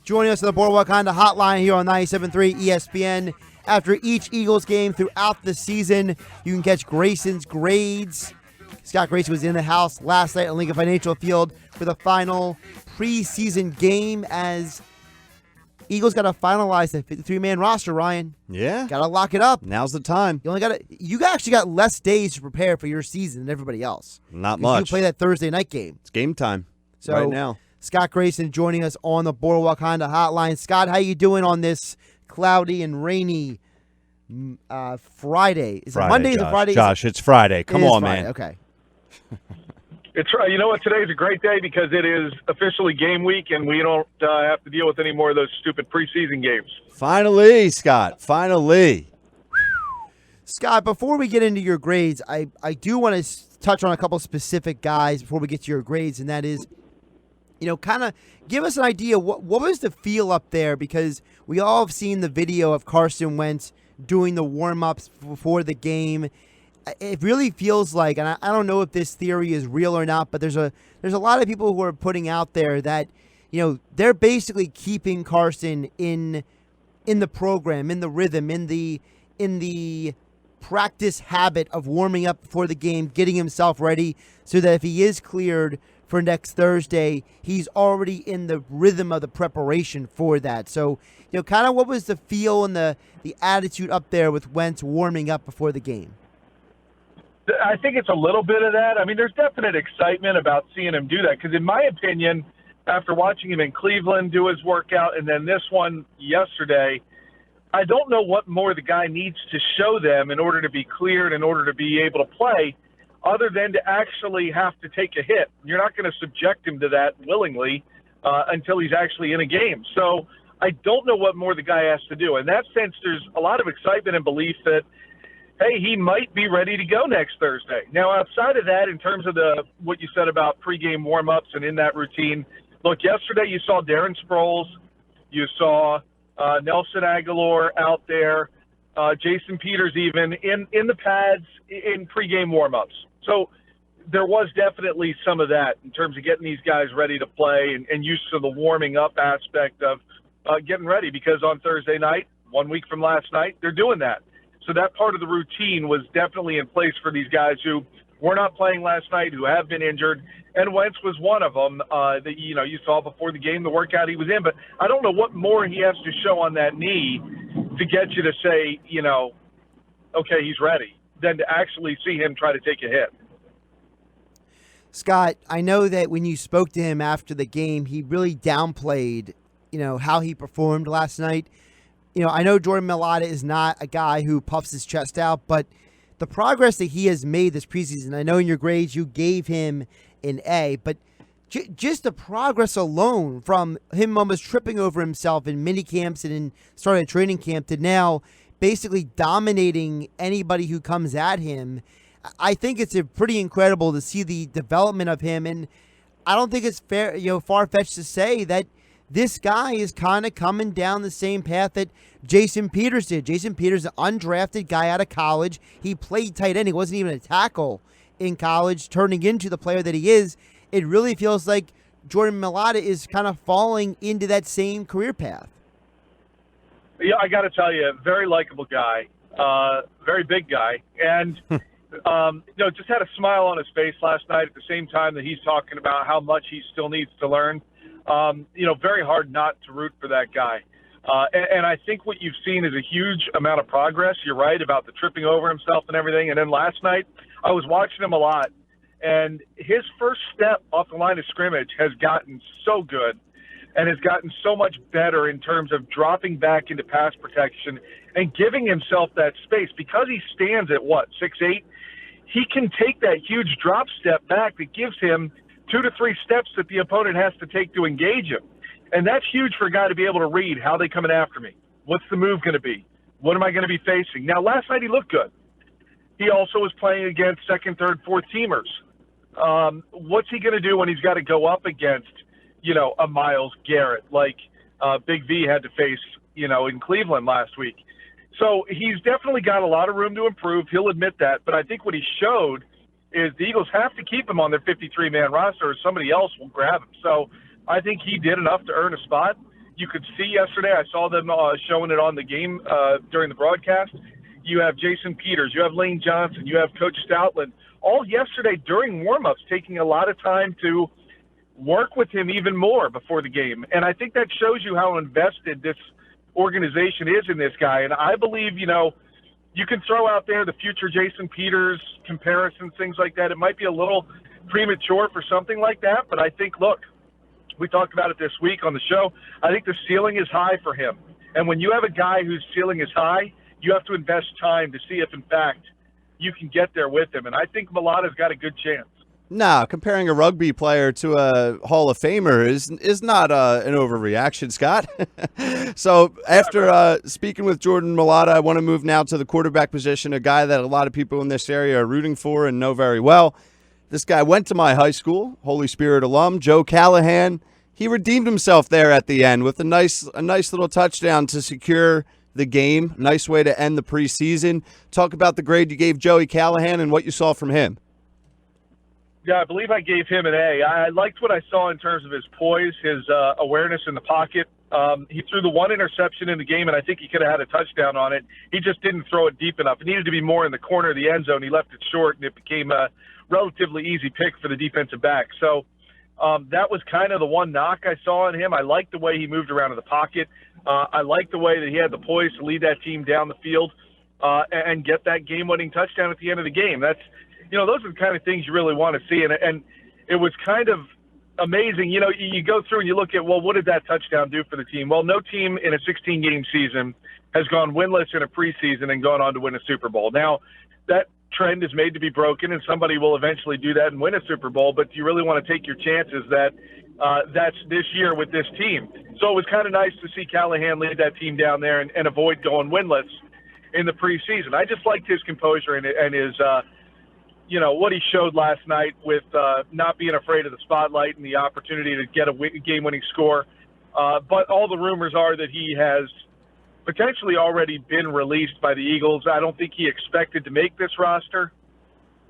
joining us on the Boardwalk Honda Hotline here on 97.3 ESPN. After each Eagles game throughout the season, you can catch Grayson's grades. Scott Grayson was in the house last night at Lincoln Financial Field for the final preseason game as Eagles got to finalize the 53-man roster, Ryan. Yeah. Got to lock it up. Now's the time. You actually got less days to prepare for your season than everybody else. Not much. You play that Thursday night game. It's game time right now. Scott Grayson joining us on the Boardwalk Honda Hotline. Scott, how you doing on this cloudy and rainy Friday? Is it Monday or Friday? Josh, it's Friday. Come on, Friday. man. Okay. It's right. You know what? Today's a great day because it is officially game week, and we don't have to deal with any more of those stupid preseason games. Finally, Scott. Finally. Scott, before we get into your grades, I do want to touch on a couple specific guys before we get to your grades, and that is, kind of give us an idea. What was the feel up there? Because we all have seen the video of Carson Wentz doing the warm-ups before the game. It really feels like, and I don't know if this theory is real or not, but there's a lot of people who are putting out there that, they're basically keeping Carson in the program, in the rhythm, in the practice habit of warming up before the game, getting himself ready so that if he is cleared for next Thursday, he's already in the rhythm of the preparation for that. So, kind of what was the feel and the attitude up there with Wentz warming up before the game? I think it's a little bit of that. I mean, there's definite excitement about seeing him do that because, in my opinion, after watching him in Cleveland do his workout and then this one yesterday, I don't know what more the guy needs to show them in order to be cleared, in order to be able to play, other than to actually have to take a hit. You're not going to subject him to that willingly until he's actually in a game. So I don't know what more the guy has to do. In that sense, there's a lot of excitement and belief that, hey, he might be ready to go next Thursday. Now, outside of that, in terms of what you said about pregame warm-ups and in that routine, look, yesterday you saw Darren Sproles, you saw Nelson Aguilar out there, Jason Peters even, in the pads in pregame warm-ups. So there was definitely some of that in terms of getting these guys ready to play and use of the warming-up aspect of getting ready because on Thursday night, 1 week from last night, they're doing that. So that part of the routine was definitely in place for these guys who were not playing last night, who have been injured, and Wentz was one of them that, you saw before the game, the workout he was in. But I don't know what more he has to show on that knee to get you to say, okay, he's ready, than to actually see him try to take a hit. Scott, I know that when you spoke to him after the game, he really downplayed, how he performed last night. I know Jordan Mailata is not a guy who puffs his chest out, but the progress that he has made this preseason, I know in your grades you gave him an A, but just the progress alone from him almost tripping over himself in mini camps and in starting a training camp to now basically dominating anybody who comes at him, I think it's pretty incredible to see the development of him, and I don't think it's far-fetched to say that this guy is kind of coming down the same path that Jason Peters did. Jason Peters, an undrafted guy out of college. He played tight end. He wasn't even a tackle in college, turning into the player that he is. It really feels like Jordan Mailata is kind of falling into that same career path. Yeah, I got to tell you, very likable guy, very big guy, and just had a smile on his face last night at the same time that he's talking about how much he still needs to learn. Very hard not to root for that guy. And I think what you've seen is a huge amount of progress. You're right about the tripping over himself and everything. And then last night, I was watching him a lot, and his first step off the line of scrimmage has gotten so good and has gotten so much better in terms of dropping back into pass protection and giving himself that space. Because he stands at, 6'8", he can take that huge drop step back that gives him 2 to 3 steps that the opponent has to take to engage him. And that's huge for a guy to be able to read how they coming after me. What's the move going to be? What am I going to be facing? Now, last night he looked good. He also was playing against second, third, fourth teamers. What's he going to do when he's got to go up against, a Myles Garrett like Big V had to face, in Cleveland last week? So he's definitely got a lot of room to improve. He'll admit that. But I think what he showed is the Eagles have to keep him on their 53-man roster or somebody else will grab him. So I think he did enough to earn a spot. you could see yesterday. I saw them showing it on the game during the broadcast. You have Jason Peters, you have Lane Johnson, you have Coach Stoutland, all yesterday during warm-ups taking a lot of time to work with him even more before the game. And I think that shows you how invested this organization is in this guy. And I believe, you know, you can throw out there the future Jason Peters comparisons, things like that. It might be a little premature for something like that, but I think, look, we talked about it this week on the show. I think the ceiling is high for him. And when you have a guy whose ceiling is high, you have to invest time to see if, in fact, you can get there with him. And I think Malata's got a good chance. Nah, comparing a rugby player to a Hall of Famer is not an overreaction, Scott. So after speaking with Jordan Mailata, I want to move now to the quarterback position, a guy that a lot of people in this area are rooting for and know very well. This guy went to my high school, Holy Spirit alum, Joe Callahan. He redeemed himself there at the end with a nice little touchdown to secure the game. Nice way to end the preseason. Talk about the grade you gave Joey Callahan and what you saw from him. Yeah, I believe I gave him an A. I liked what I saw in terms of his poise, his awareness in the pocket. He threw the one interception in the game, and I think he could have had a touchdown on it. He just didn't throw it deep enough. It needed to be more in the corner of the end zone. He left it short, and it became a relatively easy pick for the defensive back. So that was kind of the one knock I saw on him. I liked the way he moved around in the pocket. I liked the way that he had the poise to lead that team down the field and get that game-winning touchdown at the end of the game. That's, you know, those are the kind of things you really want to see. And it was kind of amazing. You know, you go through and you look at, well, what did that touchdown do for the team? Well, no team in a 16-game season has gone winless in a preseason and gone on to win a Super Bowl. Now, that trend is made to be broken, and somebody will eventually do that and win a Super Bowl, but do you really want to take your chances that that's this year with this team? So it was kind of nice to see Callahan lead that team down there and avoid going winless in the preseason. I just liked his composure and his you know, what he showed last night with not being afraid of the spotlight and the opportunity to get a game-winning score. But all the rumors are that he has potentially already been released by the Eagles. I don't think he expected to make this roster,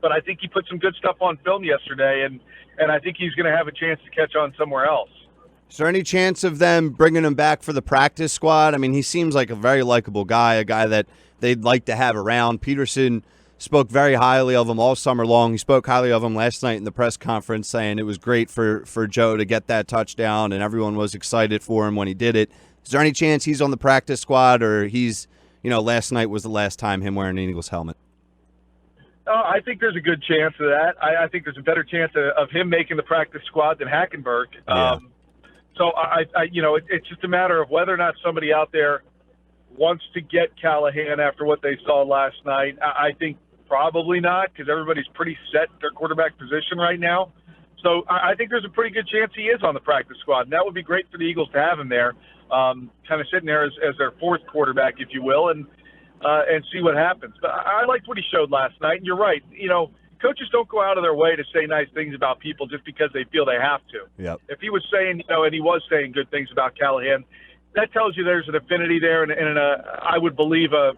but I think he put some good stuff on film yesterday, and I think he's going to have a chance to catch on somewhere else. Is there any chance of them bringing him back for the practice squad? I mean, he seems like a very likable guy, a guy that they'd like to have around. Peterson spoke very highly of him all summer long. He spoke highly of him last night in the press conference, saying it was great for Joe to get that touchdown, and everyone was excited for him when he did it. Is there any chance he's on the practice squad, or he's, you know, last night was the last time him wearing an Eagles helmet? I think there's a good chance of that. I think there's a better chance of him making the practice squad than Hackenberg. Yeah. So you know, it's just a matter of whether or not somebody out there wants to get Callahan after what they saw last night. I think probably not, because everybody's pretty set at their quarterback position right now. So I think there's a pretty good chance he is on the practice squad, and that would be great for the Eagles to have him there, kind of sitting there as their fourth quarterback, if you will, and see what happens. But I liked what he showed last night, and you're right. You know, coaches don't go out of their way to say nice things about people just because they feel they have to. Yep. If he was saying, you know, and he was saying good things about Callahan, that tells you there's an affinity there, and I would believe a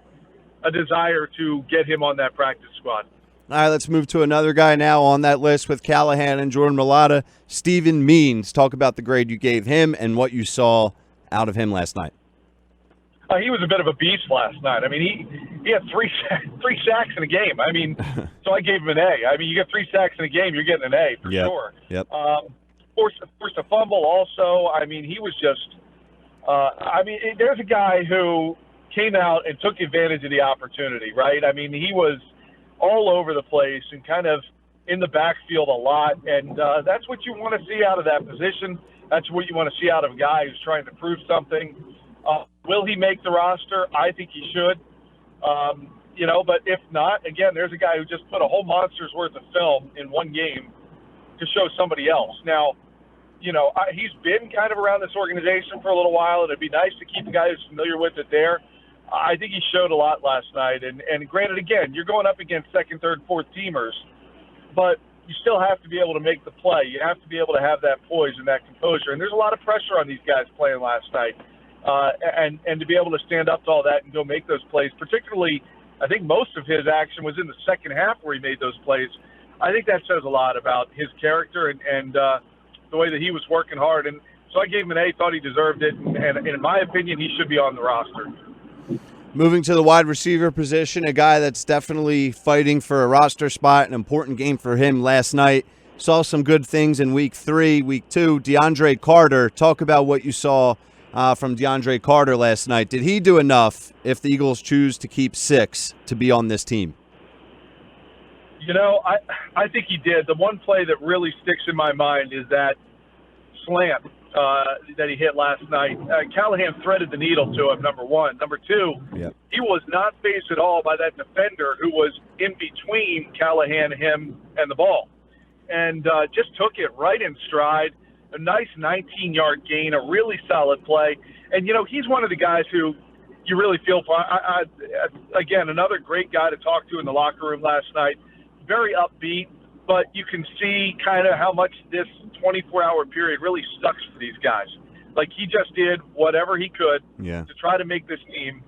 desire to get him on that practice squad. All right, let's move to another guy now on that list with Callahan and Jordan Mailata. Stephen Means. Talk about the grade you gave him and what you saw out of him last night. He was a bit of a beast last night. I mean, he had three sacks in a game. I mean, so I gave him an A. I mean, you get 3 sacks in a game, you're getting an A for sure. Yep. Forced a fumble also. I mean, he was just there's a guy who came out and took advantage of the opportunity, right? I mean, he was all over the place and kind of in the backfield a lot, and that's what you want to see out of that position. That's what you want to see out of a guy who's trying to prove something. Will he make the roster? I think he should. You know, but if not, again, there's a guy who just put a whole monster's worth of film in one game to show somebody else. Now, you know, he's been kind of around this organization for a little while, and it'd be nice to keep a guy who's familiar with it there. I think he showed a lot last night. And granted, again, you're going up against second, third, fourth teamers, but you still have to be able to make the play. You have to be able to have that poise and that composure. And there's a lot of pressure on these guys playing last night. And to be able to stand up to all that and go make those plays, particularly I think most of his action was in the second half where he made those plays. I think that says a lot about his character and the way that he was working hard. And So I gave him an A, thought he deserved it, and in my opinion, he should be on the roster. Moving to the wide receiver position, a guy that's definitely fighting for a roster spot, an important game for him last night. Saw some good things in week 3, week 2. DeAndre Carter, talk about what you saw from DeAndre Carter last night. Did he do enough if the Eagles choose to keep 6 to be on this team? I think he did. The one play that really sticks in my mind is that slant that he hit last night. Callahan threaded the needle to him, number one. Number two, He was not faced at all by that defender who was in between Callahan, him, and the ball. And just took it right in stride. A nice 19-yard gain, a really solid play. And, he's one of the guys who you really feel for. Again, another great guy to talk to in the locker room last night. Very upbeat, but you can see kind of how much this 24-hour period really sucks for these guys. Like, he just did whatever he could to try to make this team,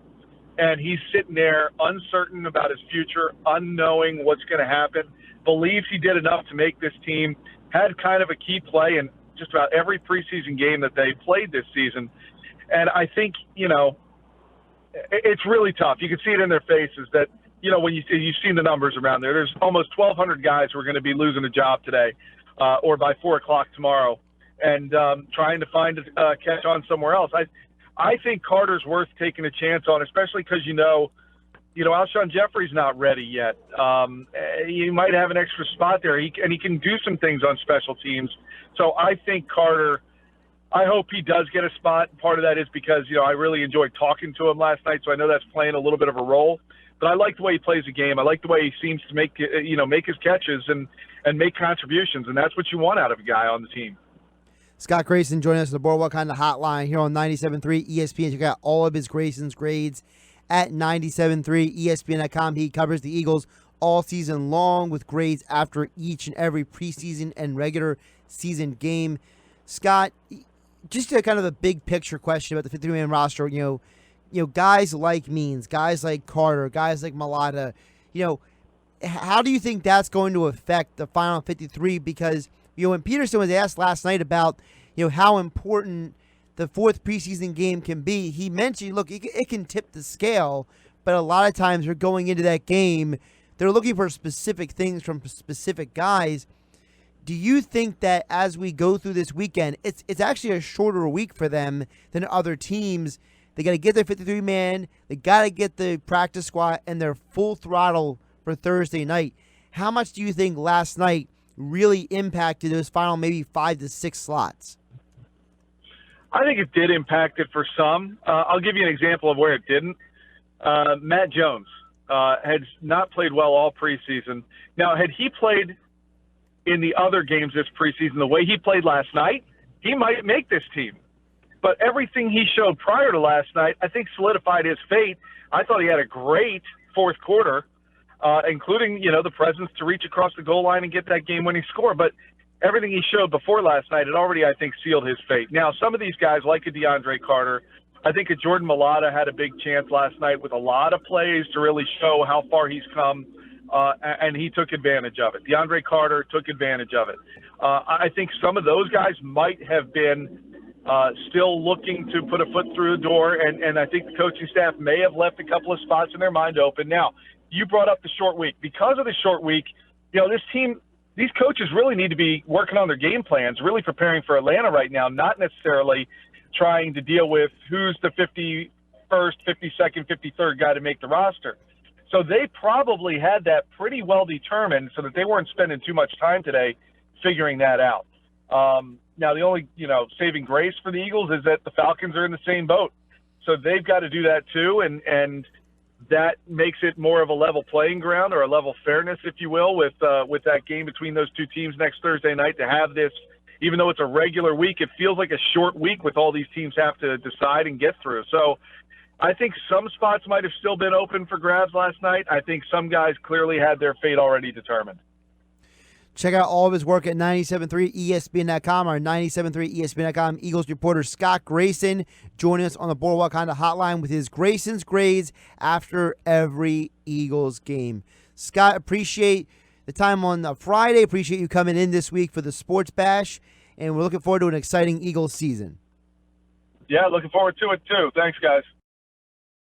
and he's sitting there uncertain about his future, unknowing what's going to happen, believes he did enough to make this team, had kind of a key play in just about every preseason game that they played this season. And I think, it's really tough. You can see it in their faces that, when you've seen the numbers around there, there's almost 1,200 guys who are going to be losing a job today or by 4 o'clock tomorrow and trying to find a catch on somewhere else. I think Carter's worth taking a chance on, especially because, Alshon Jeffrey's not ready yet. He might have an extra spot there, and he can do some things on special teams. So I think Carter, I hope he does get a spot. Part of that is because, I really enjoyed talking to him last night, so I know that's playing a little bit of a role. But I like the way he plays the game. I like the way he seems to make his catches and make contributions, and that's what you want out of a guy on the team. Scott Grayson joining us on the Boardwalk Kind of Hotline here on 97.3 ESPN. Check out all of his Grayson's grades at 97.3 ESPN.com. He covers the Eagles all season long with grades after each and every preseason and regular season game. Scott, just a kind of a big picture question about the 53-man roster. Guys like Means, guys like Carter, guys like Malata, how do you think that's going to affect the final 53? Because, when Peterson was asked last night about, how important the 4th preseason game can be, he mentioned, look, it can tip the scale, but a lot of times they're going into that game, they're looking for specific things from specific guys. Do you think that as we go through this weekend, it's actually a shorter week for them than other teams? They got to get their 53-man. They got to get the practice squad and their full throttle for Thursday night. How much do you think last night really impacted those final maybe 5 to 6 slots? I think it did impact it for some. I'll give you an example of where it didn't. Matt Jones had not played well all preseason. Now, had he played in the other games this preseason the way he played last night, he might make this team. But everything he showed prior to last night, I think, solidified his fate. I thought he had a great fourth quarter, including, the presence to reach across the goal line and get that game-winning score. But everything he showed before last night had already, I think, sealed his fate. Now, some of these guys, like a DeAndre Carter, I think a Jordan Malata had a big chance last night with a lot of plays to really show how far he's come, and he took advantage of it. DeAndre Carter took advantage of it. I think some of those guys might have been still looking to put a foot through the door, and I think the coaching staff may have left a couple of spots in their mind open. Now, you brought up the short week. Because of the short week, this team, these coaches really need to be working on their game plans, really preparing for Atlanta right now, not necessarily trying to deal with who's the 51st, 52nd, 53rd guy to make the roster. So they probably had that pretty well determined so that they weren't spending too much time today figuring that out. Now, the only, saving grace for the Eagles is that the Falcons are in the same boat. So they've got to do that too, and that makes it more of a level playing ground or a level fairness, if you will, with that game between those two teams next Thursday night to have this. Even though it's a regular week, it feels like a short week with all these teams have to decide and get through. So I think some spots might have still been open for grabs last night. I think some guys clearly had their fate already determined. Check out all of his work at 97.3 ESPN.com, our 97.3 ESPN.com Eagles reporter Scott Grayson joining us on the Boardwalk Honda Hotline with his Grayson's grades after every Eagles game. Scott, appreciate the time on Friday. Appreciate you coming in this week for the Sports Bash. and we're looking forward to an exciting Eagles season. Yeah, looking forward to it too. Thanks, guys.